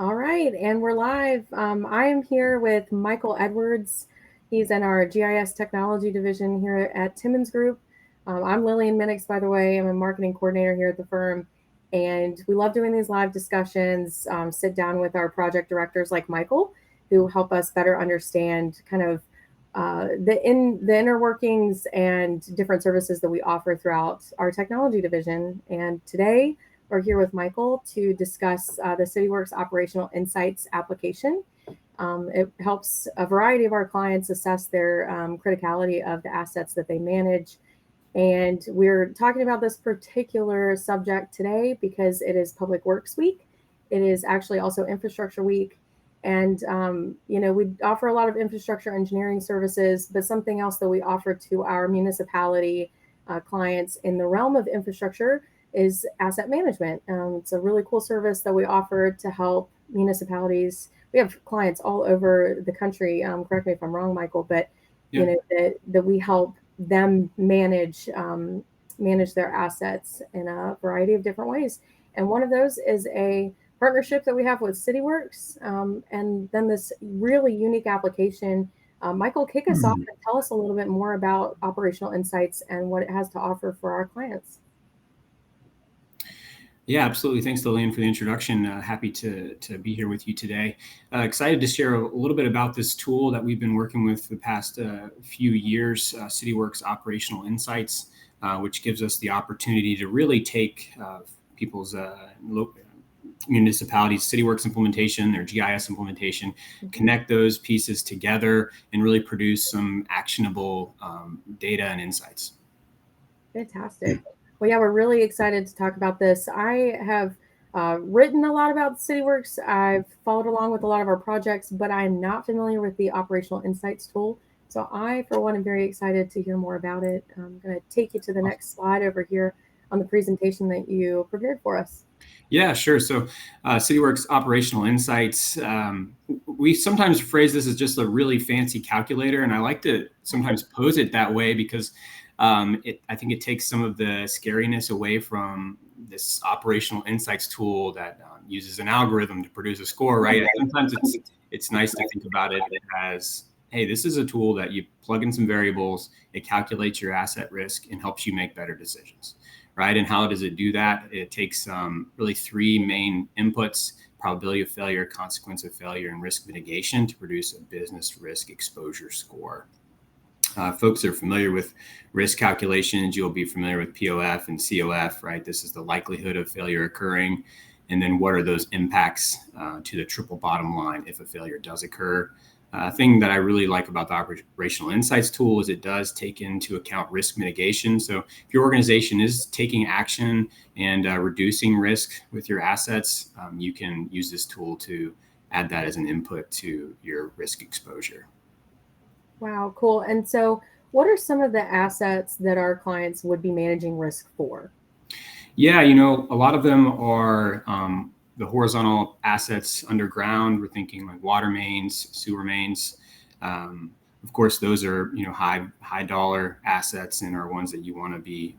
All right, and we're live. I am here with Michael Edwards. He's in our GIS technology division here at Timmons Group. I'm Lillian Minix, by the way. I'm a marketing coordinator here at the firm, and we love doing these live discussions. Sit down with our project directors like Michael, who help us better understand kind of the inner workings and different services that we offer throughout our technology division. And today, we're here with Michael to discuss the Cityworks Operational Insights application. It helps a variety of our clients assess their criticality of the assets that they manage. And we're talking about this particular subject today because it is Public Works Week. It is actually also Infrastructure Week. And, we offer a lot of infrastructure engineering services, but something else that we offer to our municipality clients in the realm of infrastructure is asset management. It's a really cool service that we offer to help municipalities. We have clients all over the country. Correct me if I'm wrong, Michael, but that we help them manage their assets in a variety of different ways. And one of those is a partnership that we have with Cityworks, and then this really unique application. Michael, kick us off and tell us a little bit more about Operational Insights and what it has to offer for our clients. Yeah, absolutely. Thanks, Lillian, for the introduction. Happy to be here with you today. Excited to share a little bit about this tool that we've been working with the past few years, Cityworks Operational Insights, which gives us the opportunity to really take people's municipalities' Cityworks implementation, their GIS implementation, connect those pieces together and really produce some actionable data and insights. Fantastic. Well, yeah, we're really excited to talk about this. I have written a lot about Cityworks. I've followed along with a lot of our projects, but I'm not familiar with the Operational Insights tool. So I, for one, am very excited to hear more about it. I'm going to take you to the next slide over here on the presentation that you prepared for us. Yeah, sure. So Cityworks Operational Insights, we sometimes phrase this as just a really fancy calculator, and I like to sometimes pose it that way because I think it takes some of the scariness away from this operational insights tool that uses an algorithm to produce a score, right? Sometimes it's nice to think about it as, hey, this is a tool that you plug in some variables, it calculates your asset risk and helps you make better decisions, right? And how does it do that? It takes really three main inputs: probability of failure, consequence of failure, and risk mitigation to produce a business risk exposure score. Folks are familiar with risk calculations. You'll be familiar with POF and COF, right? This is the likelihood of failure occurring. And then what are those impacts to the triple bottom line if a failure does occur? Thing that I really like about the Operational Insights tool is it does take into account risk mitigation. So if your organization is taking action and reducing risk with your assets, you can use this tool to add that as an input to your risk exposure. Wow, cool. And so what are some of the assets that our clients would be managing risk for? Yeah, a lot of them are the horizontal assets underground. We're thinking like water mains, sewer mains. Of course, those are high dollar assets and are ones that you want to be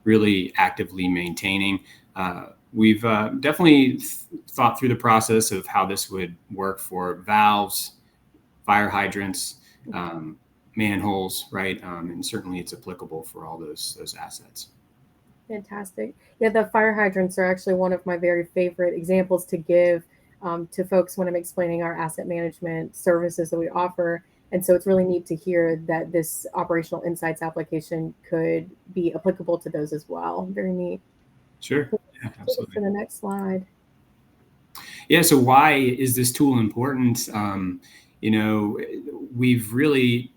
really actively maintaining. We've definitely thought through the process of how this would work for valves, fire hydrants, manholes, right? And certainly it's applicable for all those assets. Fantastic. Yeah, the fire hydrants are actually one of my very favorite examples to give to folks when I'm explaining our asset management services that we offer. And so it's really neat to hear that this Operational Insights application could be applicable to those as well. Very neat. Sure. Yeah, absolutely. For the next slide. Yeah, so why is this tool important? We've really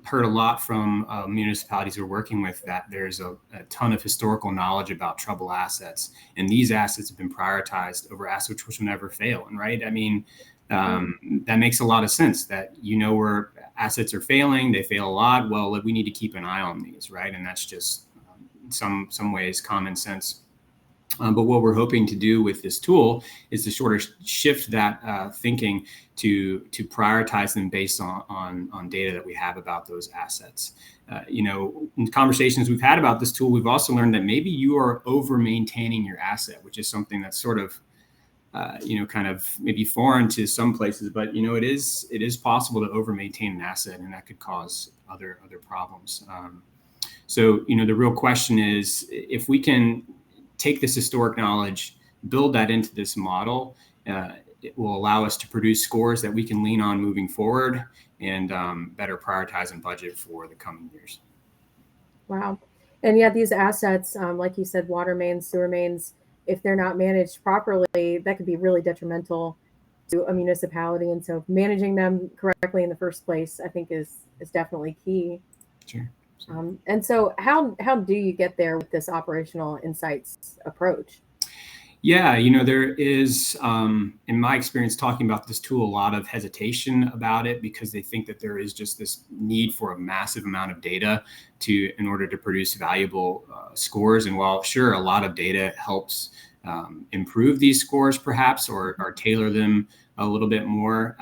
heard a lot from municipalities we're working with that there's a ton of historical knowledge about trouble assets, and these assets have been prioritized over assets which will never fail. And right, I mean, that makes a lot of sense that where assets are failing, they fail a lot. Well, we need to keep an eye on these, right? And that's just some ways common sense. But what we're hoping to do with this tool is to sort of shift that thinking to prioritize them based on data that we have about those assets. In conversations we've had about this tool, we've also learned that maybe you are over maintaining your asset, which is something that's sort of kind of maybe foreign to some places, but it is possible to over maintain an asset, and that could cause other problems. So the real question is, if we can take this historic knowledge, build that into this model, it will allow us to produce scores that we can lean on moving forward and better prioritize and budget for the coming years. Wow. And yeah, these assets, like you said, water mains, sewer mains, if they're not managed properly, that could be really detrimental to a municipality. And so managing them correctly in the first place, I think is definitely key. Sure. And so how do you get there with this operational insights approach? Yeah, there is, in my experience talking about this tool, a lot of hesitation about it because they think that there is just this need for a massive amount of data in order to produce valuable scores. And while sure, a lot of data helps improve these scores perhaps or tailor them a little bit more,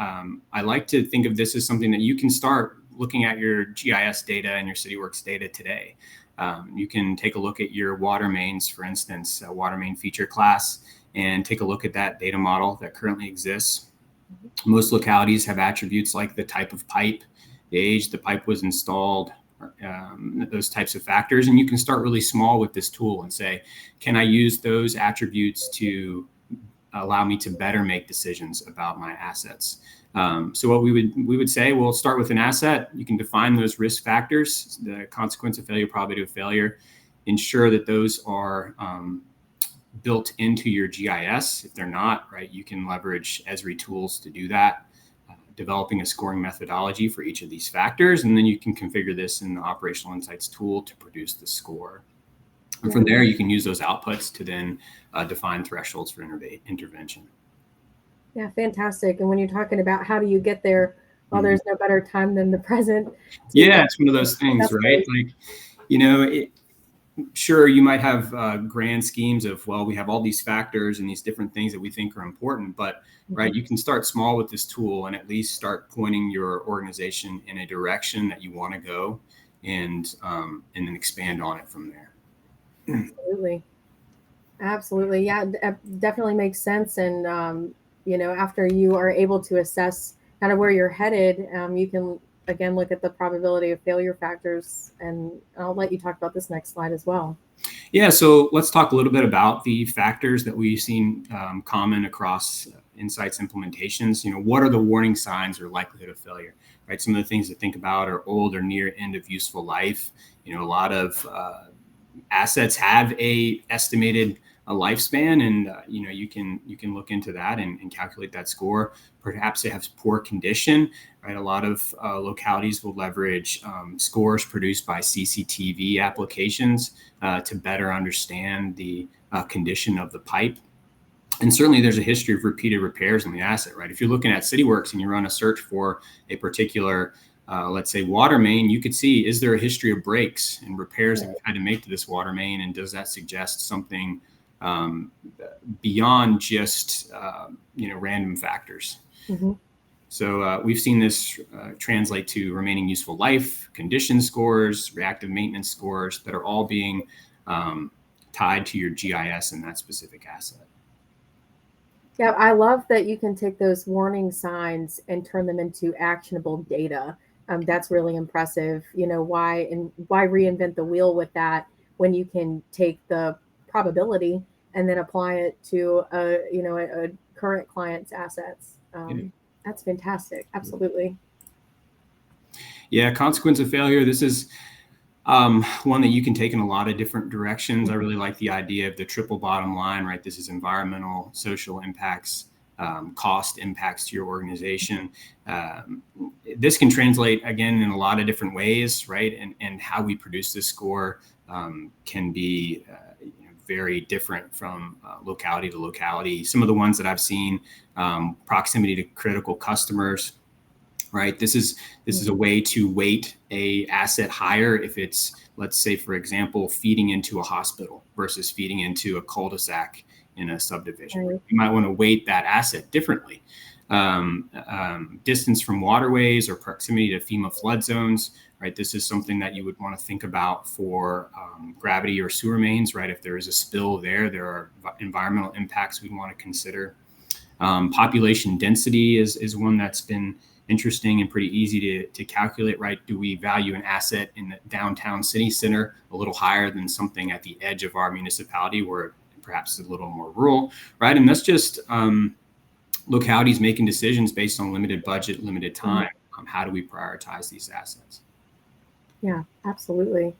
I like to think of this as something that you can start looking at your GIS data and your Cityworks data today. You can take a look at your water mains, for instance, a water main feature class, and take a look at that data model that currently exists. Most localities have attributes like the type of pipe, the age the pipe was installed, those types of factors. And you can start really small with this tool and say, can I use those attributes to allow me to better make decisions about my assets? So what we would say, we'll start with an asset. You can define those risk factors, the consequence of failure, probability of failure, ensure that those are built into your GIS. If they're not, right, you can leverage Esri tools to do that, developing a scoring methodology for each of these factors. And then you can configure this in the Operational Insights tool to produce the score. And from there, you can use those outputs to then define thresholds for intervention. Yeah, fantastic. And when you're talking about how do you get there, well, there's no better time than the present. Yeah, it's one of those things, right? Like, sure, you might have grand schemes of, well, we have all these factors and these different things that we think are important, but right, you can start small with this tool and at least start pointing your organization in a direction that you want to go, and then expand on it from there. Absolutely. Yeah, definitely makes sense. And after you are able to assess kind of where you're headed, you can again look at the probability of failure factors. And I'll let you talk about this next slide as well. Yeah, so let's talk a little bit about the factors that we've seen common across Insights implementations. What are the warning signs or likelihood of failure? Right, some of the things to think about are old or near end of useful life. A lot of assets have a estimated lifespan, and you can look into that and calculate that score. Perhaps it has poor condition, right? A lot of localities will leverage scores produced by CCTV applications to better understand the condition of the pipe. And certainly there's a history of repeated repairs on the asset, right? If you're looking at Cityworks and you run a search for a particular let's say water main, you could see, is there a history of breaks and repairs that we've had to make to this water main? And does that suggest something beyond just, random factors? Mm-hmm. So we've seen this translate to remaining useful life, condition scores, reactive maintenance scores that are all being tied to your GIS and that specific asset. Yeah, I love that you can take those warning signs and turn them into actionable data. That's really impressive. Why reinvent the wheel with that when you can take the probability and then apply it to a current client's assets. That's fantastic. Absolutely. Yeah, consequence of failure. This is one that you can take in a lot of different directions. I really like the idea of the triple bottom line, right? This is environmental, social impacts, cost impacts to your organization. This can translate, again, in a lot of different ways, right? And how we produce this score can be very different from locality to locality. Some of the ones that I've seen, proximity to critical customers, right? This is a way to weight a asset higher if it's, let's say, for example, feeding into a hospital versus feeding into a cul-de-sac in a subdivision. Right. You might want to weight that asset differently. Distance from waterways or proximity to FEMA flood zones, right? This is something that you would want to think about for gravity or sewer mains, right? If there is a spill there are environmental impacts we'd want to consider. Population density is one that's been interesting and pretty easy to calculate, right? Do we value an asset in the downtown city center a little higher than something at the edge of our municipality where perhaps it's a little more rural, right? And that's just localities making decisions based on limited budget, limited time. How do we prioritize these assets? Yeah, absolutely.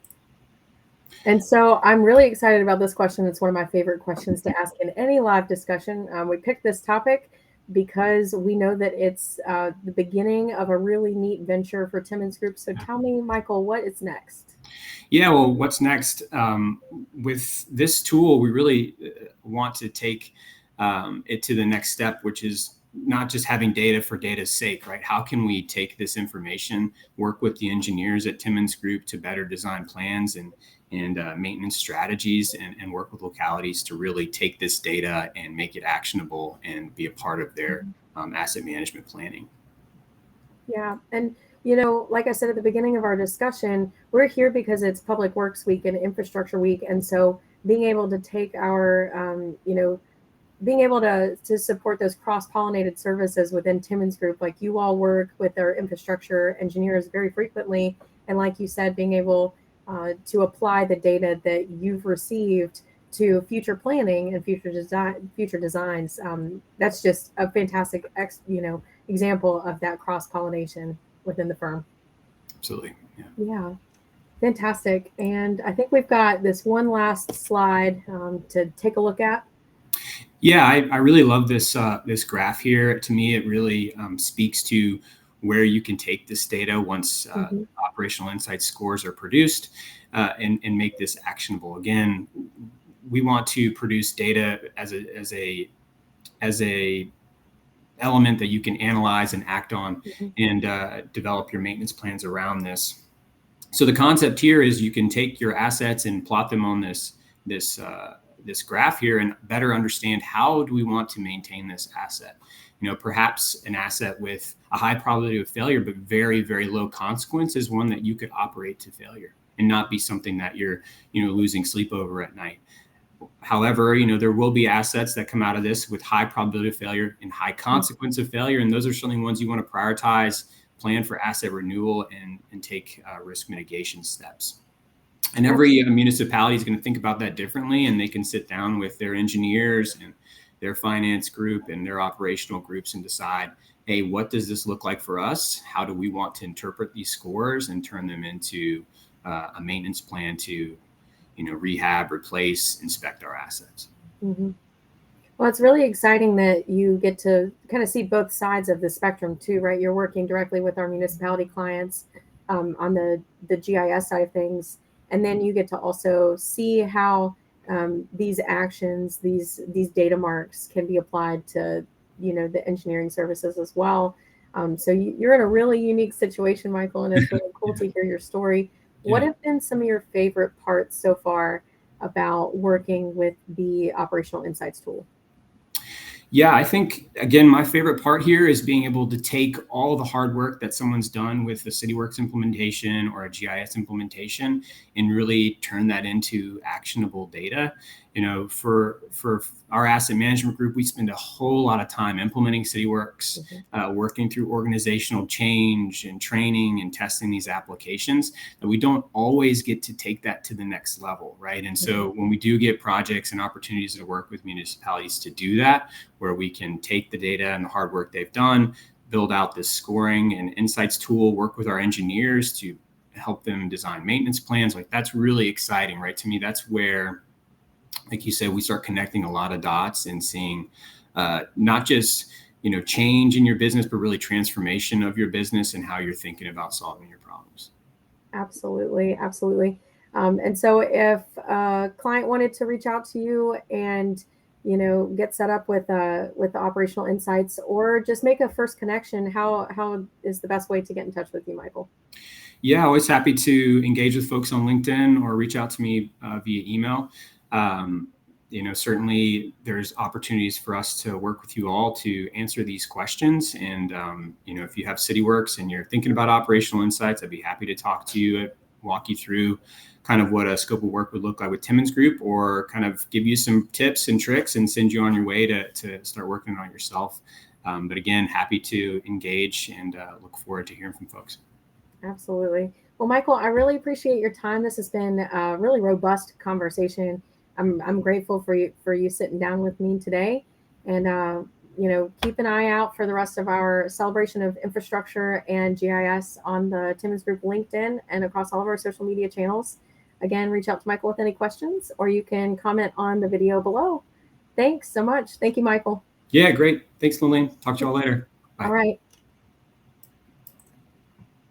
And so I'm really excited about this question. It's one of my favorite questions to ask in any live discussion. We picked this topic because we know that it's the beginning of a really neat venture for Timmons Group. So tell me, Michael, what is next? Yeah, well, what's next? With this tool, we really want to take it to the next step, which is not just having data for data's sake, right? How can we take this information, work with the engineers at Timmons Group to better design plans and maintenance strategies, and work with localities to really take this data and make it actionable and be a part of their asset management planning. Yeah, and like I said at the beginning of our discussion, we're here because it's Public Works Week and Infrastructure Week, and so being able to take our, being able to support those cross-pollinated services within Timmons Group, like you all work with our infrastructure engineers very frequently, and like you said, being able to apply the data that you've received to future planning and future designs. That's just a fantastic example of that cross-pollination within the firm. Absolutely. Yeah. Fantastic. And I think we've got this one last slide to take a look at. Yeah, I really love this this graph here. To me, it really speaks to where you can take this data once operational insights scores are produced and make this actionable. Again, we want to produce data as a element that you can analyze and act on and develop your maintenance plans around this. So the concept here is you can take your assets and plot them on this graph here and better understand how do we want to maintain this asset. Perhaps an asset with a high probability of failure, but very, very low consequence is one that you could operate to failure and not be something that you're, losing sleep over at night. However, there will be assets that come out of this with high probability of failure and high consequence of failure. And those are certainly ones you want to prioritize, plan for asset renewal, and take risk mitigation steps. And every municipality is going to think about that differently, and they can sit down with their engineers and their finance group and their operational groups and decide, hey, what does this look like for us? How do we want to interpret these scores and turn them into a maintenance plan to rehab, replace, inspect our assets. Well, it's really exciting that you get to kind of see both sides of the spectrum too, right? You're working directly with our municipality clients on the GIS side of things, and then you get to also see how these actions, these data marks can be applied to the engineering services as well. So you're in a really unique situation, Michael, and it's really cool to hear your story. What have been some of your favorite parts so far about working with the Operational Insights tool? Yeah, I think, again, my favorite part here is being able to take all the hard work that someone's done with the Cityworks implementation or a GIS implementation and really turn that into actionable data. For our asset management group, we spend a whole lot of time implementing Cityworks, working through organizational change and training and testing these applications, that we don't always get to take that to the next level, right? And so when we do get projects and opportunities to work with municipalities to do that, where we can take the data and the hard work they've done, build out this scoring and insights tool, work with our engineers to help them design maintenance plans, like that's really exciting, right? To me, that's where, like you said, we start connecting a lot of dots and seeing not just change in your business, but really transformation of your business and how you're thinking about solving your problems. Absolutely. And so if a client wanted to reach out to you and get set up with the Operational Insights or just make a first connection, how is the best way to get in touch with you, Michael? Yeah, always happy to engage with folks on LinkedIn or reach out to me via email. Certainly there's opportunities for us to work with you all to answer these questions. And, if you have Cityworks and you're thinking about Operational Insights, I'd be happy to talk to you, walk you through kind of what a scope of work would look like with Timmons Group, or kind of give you some tips and tricks and send you on your way to start working on it yourself. But again, happy to engage and look forward to hearing from folks. Absolutely. Well, Michael, I really appreciate your time. This has been a really robust conversation. I'm grateful for you sitting down with me today, and keep an eye out for the rest of our celebration of infrastructure and GIS on the Timmons Group LinkedIn and across all of our social media channels. Again, reach out to Michael with any questions, or you can comment on the video below. Thanks so much. Thank you, Michael. Yeah, great. Thanks, Lillian. Talk to you all later. Bye. All right.